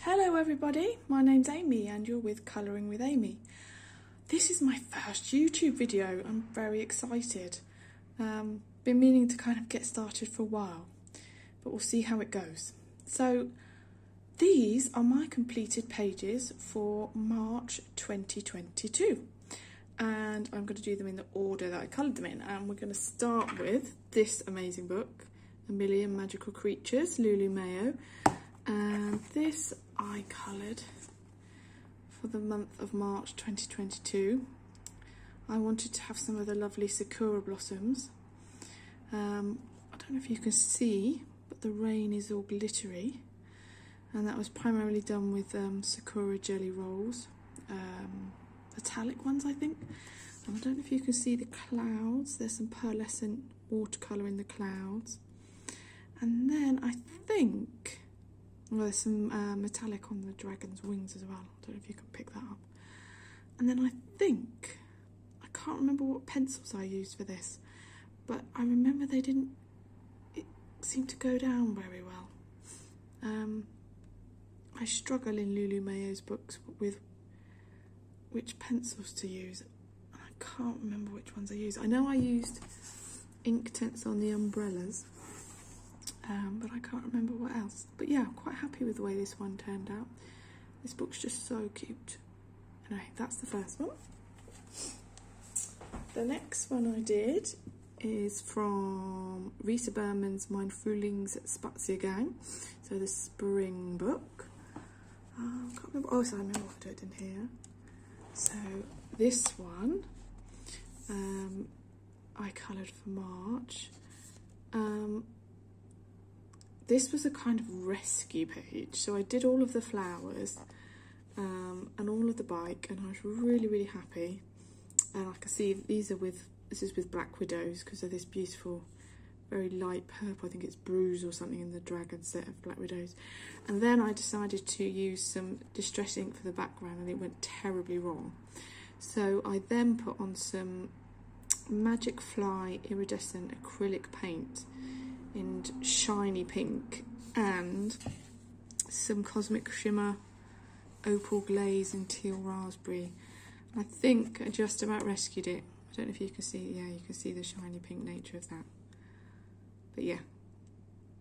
Hello everybody, my name's Amy and you're with Colouring with Amy. This is my first YouTube video. I'm very excited. Been meaning to kind of get started for a while, but we'll see how it goes. So these are my completed pages for March 2022 and I'm going to do them in the order that I coloured them in, and we're going to start with this amazing book, A Million Magical Creatures, Lulu Mayo, and this I coloured for the month of March 2022. I wanted to have some of the lovely sakura blossoms. I don't know if you can see, but the rain is all glittery, and that was primarily done with sakura jelly rolls, metallic ones I think. And I don't know if you can see the clouds, there's some pearlescent watercolour in the clouds, and then I think there's some metallic on the dragon's wings as well. I don't know if you can pick that up. And then I think, I can't remember what pencils I used for this, but I remember it seemed to go down very well. I struggle in Lulu Mayo's books with which pencils to use. I can't remember which ones I used. I know I used Inktense on the umbrellas, but I can't remember what else. But yeah, I'm quite happy with the way this one turned out. This book's just so cute. Anyway, that's the first one. The next one I did is from Risa Berman's Mein Frühlingsspaziergang, so the spring book. I can't remember. Oh, so I remember what I did in here. So this one I coloured for March. This was a kind of rescue page, so I did all of the flowers and all of the bike, and I was really happy. And I can see this is with black widows because of this beautiful, very light purple, I think it's bruise or something in the dragon set of black widows. And then I decided to use some distress ink for the background, and it went terribly wrong. So I then put on some Magic Fly iridescent acrylic paint in shiny pink and some Cosmic Shimmer opal glaze in teal raspberry. I think I just about rescued it. I don't know if you can see, yeah, you can see the shiny pink nature of that. But yeah,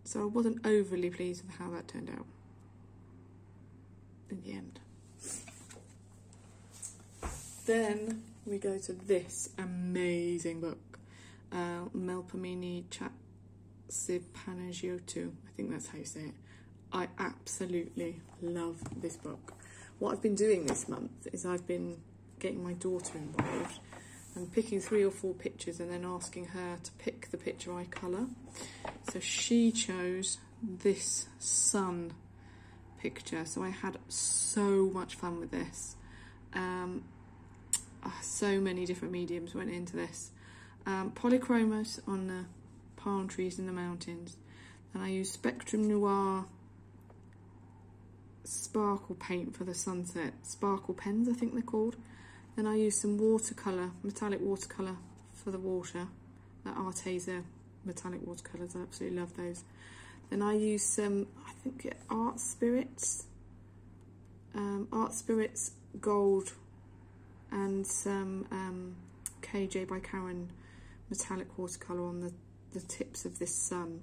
so I wasn't overly pleased with how that turned out in the end. Then we go to this amazing book, Melpomene Panagiotou, I think that's how you say it. I absolutely love this book. What I've been doing this month is I've been getting my daughter involved and picking 3 or 4 pictures and then asking her to pick the picture I colour. So she chose this sun picture, so I had so much fun with this. So many different mediums went into this. Polychromos on the palm trees in the mountains, and I used Spectrum Noir sparkle paint for the sunset, sparkle pens I think they're called. Then I used some watercolour, metallic watercolour for the water, that Arteza metallic watercolours, I absolutely love those. Then I used some, I think Art Spirits gold, and some KJ by Karen metallic watercolour on the tips of this sun.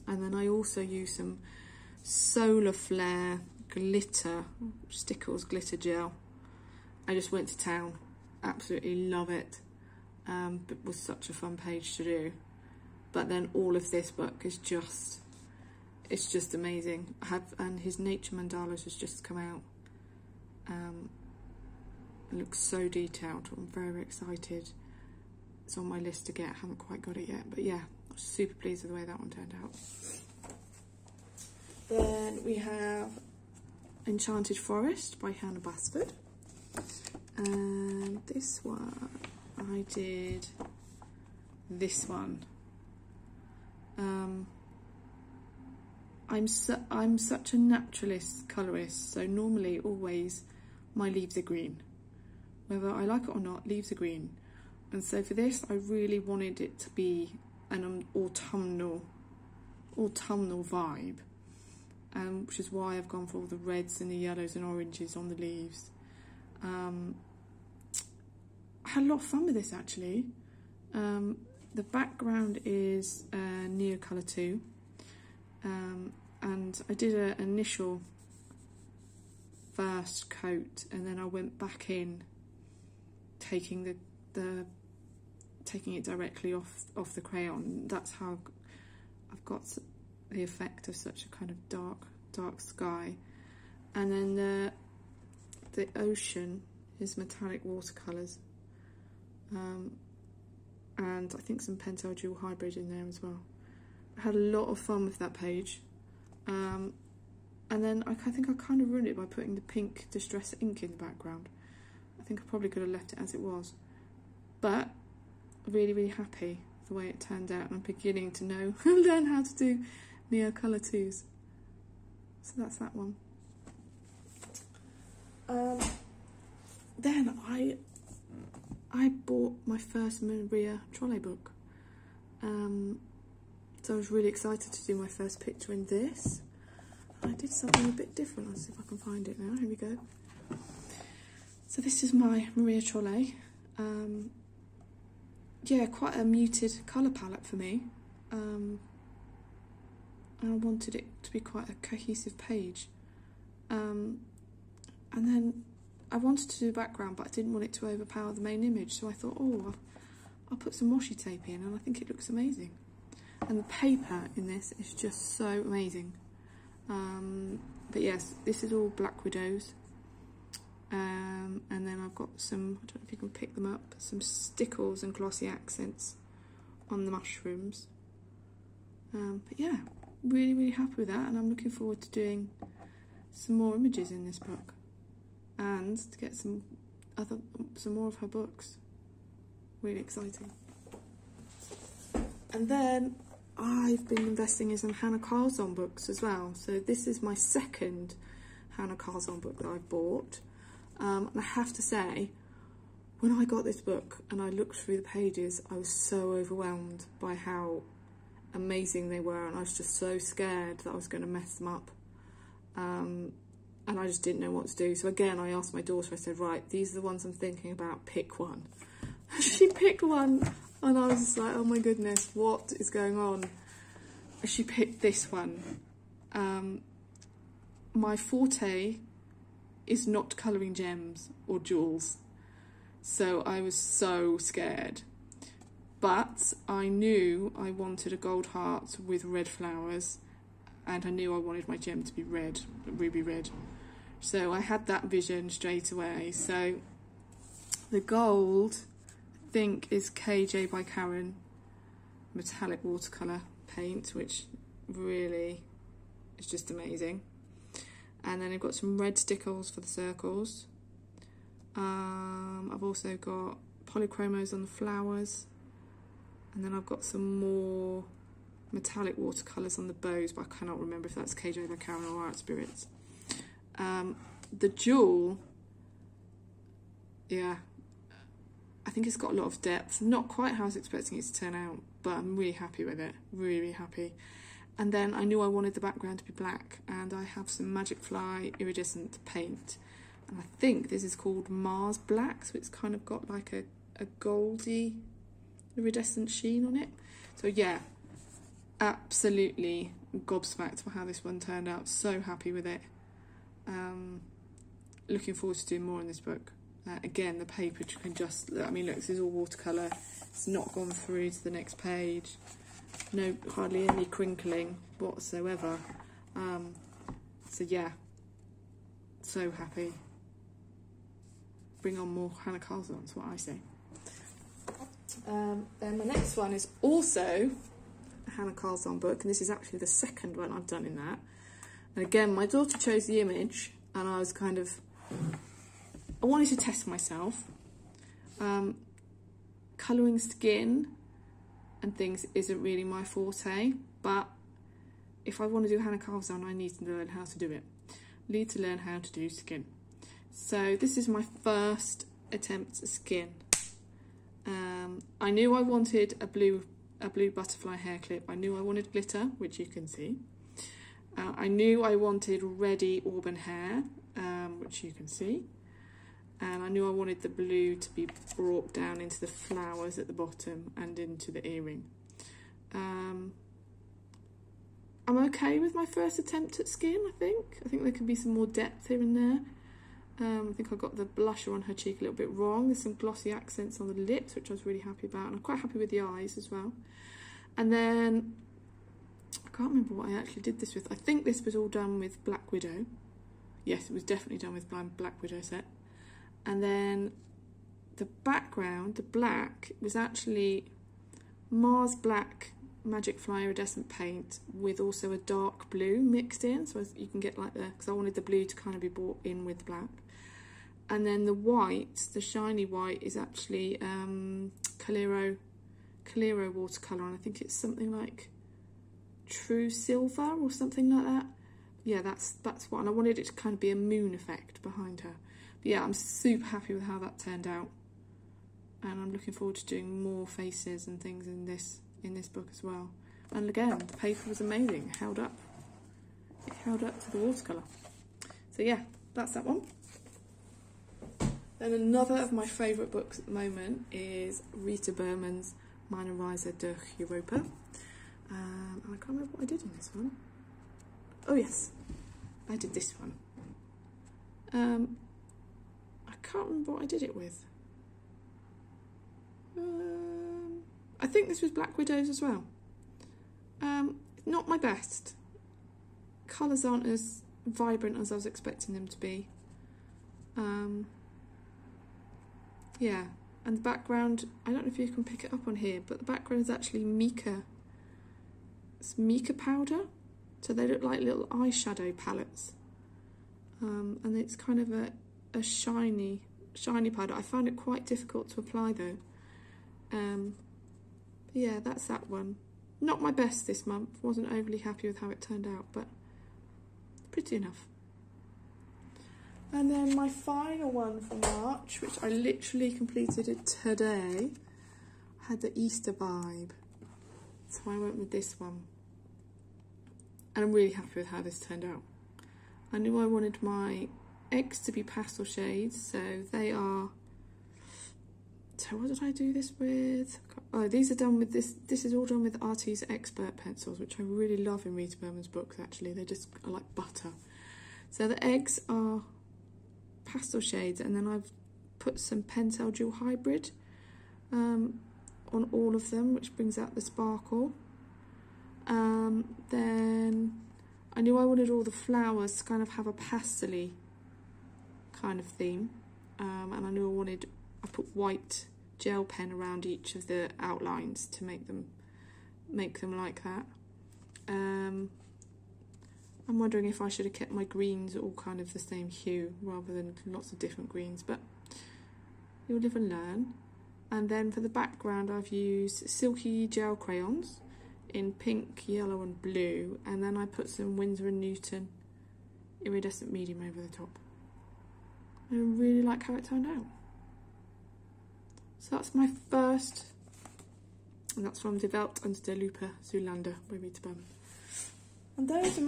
And then I also used some Solar Flare glitter, Stickles glitter gel. I just went to town, absolutely love it. It was such a fun page to do. But then all of this book is just, it's just amazing. And his Nature Mandalas has just come out. It looks so detailed. I'm very excited. It's on my list to get. I haven't quite got it yet, but yeah, I'm super pleased with the way that one turned out. Then we have Enchanted Forest by Hannah Basford. And this one, I did this one. I'm such a naturalist colourist, so normally always my leaves are green. Whether I like it or not, leaves are green. And so for this, I really wanted it to be an autumnal vibe. which is why I've gone for all the reds and the yellows and oranges on the leaves. I had a lot of fun with this actually. The background is Neocolor 2, and I did an initial first coat, and then I went back in, taking it directly off the crayon. That's how I've got the effect of such a kind of dark sky. And then the ocean is metallic watercolours, and I think some Pentel Dual Hybrid in there as well. I had a lot of fun with that page, and then I think I kind of ruined it by putting the pink Distress ink in the background. I think I probably could have left it as it was, but really happy the way it turned out, and I'm beginning to learn how to do Neocolor 2s. So that's that one. Then I bought my first Maria Trolley book. So I was really excited to do my first picture in this. I did something a bit different. I'll see if I can find it now. Here we go. So this is my Maria Trolley. Yeah, quite a muted colour palette for me. And I wanted it to be quite a cohesive page. And then I wanted to do a background, but I didn't want it to overpower the main image, so I thought, oh, I'll put some washi tape in, and I think it looks amazing. And the paper in this is just so amazing. But yes, this is all Black Widows. And then I've got some, I don't know if you can pick them up, some stickles and glossy accents on the mushrooms. But yeah, really happy with that, and I'm looking forward to doing some more images in this book and to get some more of her books. Really exciting. And then I've been investing in some Hannah Carlzon books as well. So this is my second Hannah Carlzon book that I've bought. And I have to say, when I got this book and I looked through the pages, I was so overwhelmed by how amazing they were, and I was just so scared that I was going to mess them up. And I just didn't know what to do. So again, I asked my daughter, I said, right, these are the ones I'm thinking about, pick one. She picked one, and I was just like, oh my goodness, what is going on? She picked this one. My forte is not colouring gems or jewels, so I was so scared. But I knew I wanted a gold heart with red flowers, and I knew I wanted my gem to be red, ruby red. So I had that vision straight away. So the gold, I think, is KJ by Karen metallic watercolour paint, which really is just amazing. And then I've got some red stickles for the circles. I've also got polychromos on the flowers. And then I've got some more metallic watercolours on the bows, but I cannot remember if that's KJ by Karen or Art Spirits. The jewel, yeah, I think it's got a lot of depth. Not quite how I was expecting it to turn out, but I'm really happy with it, really happy. And then I knew I wanted the background to be black, and I have some Magic Fly iridescent paint, and I think this is called Mars Black, so it's kind of got like a goldy iridescent sheen on it. So yeah, absolutely gobsmacked for how this one turned out. So happy with it. Looking forward to doing more in this book. Again, the paper can just, I mean, look, this is all watercolour. It's not gone through to the next page. No, hardly any crinkling whatsoever. So yeah, so happy. Bring on more Hannah Carlzon, that's what I say. Then my next one is also a Hannah Carlzon book, and this is actually the second one I've done in that. And again, my daughter chose the image, and I was kind of, I wanted to test myself. Colouring skin and things isn't really my forte, but if I want to do Hannah Carlzon, I need to learn how to do it. I need to learn how to do skin. So this is my first attempt at skin. I knew I wanted a blue butterfly hair clip. I knew I wanted glitter, which you can see. I knew I wanted reddy auburn hair, which you can see. And I knew I wanted the blue to be brought down into the flowers at the bottom and into the earring. I'm okay with my first attempt at skin, I think. I think there could be some more depth here and there. I think I got the blusher on her cheek a little bit wrong. There's some glossy accents on the lips, which I was really happy about. And I'm quite happy with the eyes as well. And then, I can't remember what I actually did this with. I think this was all done with Black Widow. Yes, it was definitely done with Black Widow set. And then the background, the black, was actually Mars Black Magic Fly Iridescent paint with also a dark blue mixed in. So you can get like the, because I wanted the blue to kind of be brought in with black. And then the white, the shiny white, is actually Calero watercolour, and I think it's something like True Silver or something like that. Yeah, that's what, and I wanted it to kind of be a moon effect behind her. But yeah, I'm super happy with how that turned out, and I'm looking forward to doing more faces and things in this book as well. And again, the paper was amazing. It held up to the watercolour. So yeah, that's that one. Then another of my favourite books at the moment is Rita Berman's Meine Reise durch Europa. And I can't remember what I did in this one. Oh yes, I did this one. I can't remember what I did it with. I think this was Black Widows as well. Not my best. Colours aren't as vibrant as I was expecting them to be. Yeah, and the background, I don't know if you can pick it up on here, but the background is actually mica. It's mica powder, so they look like little eyeshadow palettes. And it's kind of a shiny powder. I found it quite difficult to apply though. Yeah, that's that one. Not my best this month. Wasn't overly happy with how it turned out, but pretty enough. And then my final one for March, which I literally completed it today, had the Easter vibe. So I went with this one. And I'm really happy with how this turned out. I knew I wanted my eggs to be pastel shades, so they are... So what did I do this with? Oh, these are done with this. This is all done with Artie's Expert pencils, which I really love in Rita Berman's books, actually. They just are like butter. So the eggs are pastel shades, and then I've put some Pentel Dual Hybrid on all of them, which brings out the sparkle. Then I knew I wanted all the flowers to kind of have a pastel-y kind of theme, and I knew I put white gel pen around each of the outlines to make them like that. I'm wondering if I should have kept my greens all kind of the same hue rather than lots of different greens, but you'll live and learn. And then for the background, I've used silky gel crayons in pink, yellow and blue, and then I put some Winsor & Newton iridescent medium over the top. I really like how it turned out. So that's my first, and that's from Die Welt unter der Lupe Zoolander by Rita Berman. And those are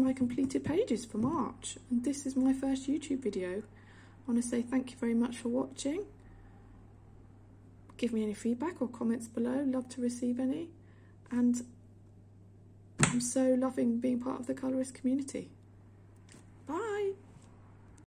my completed pages for March. And this is my first YouTube video. I want to say thank you very much for watching. Give me any feedback or comments below. Love to receive any. And I'm so loving being part of the colorist community. Bye.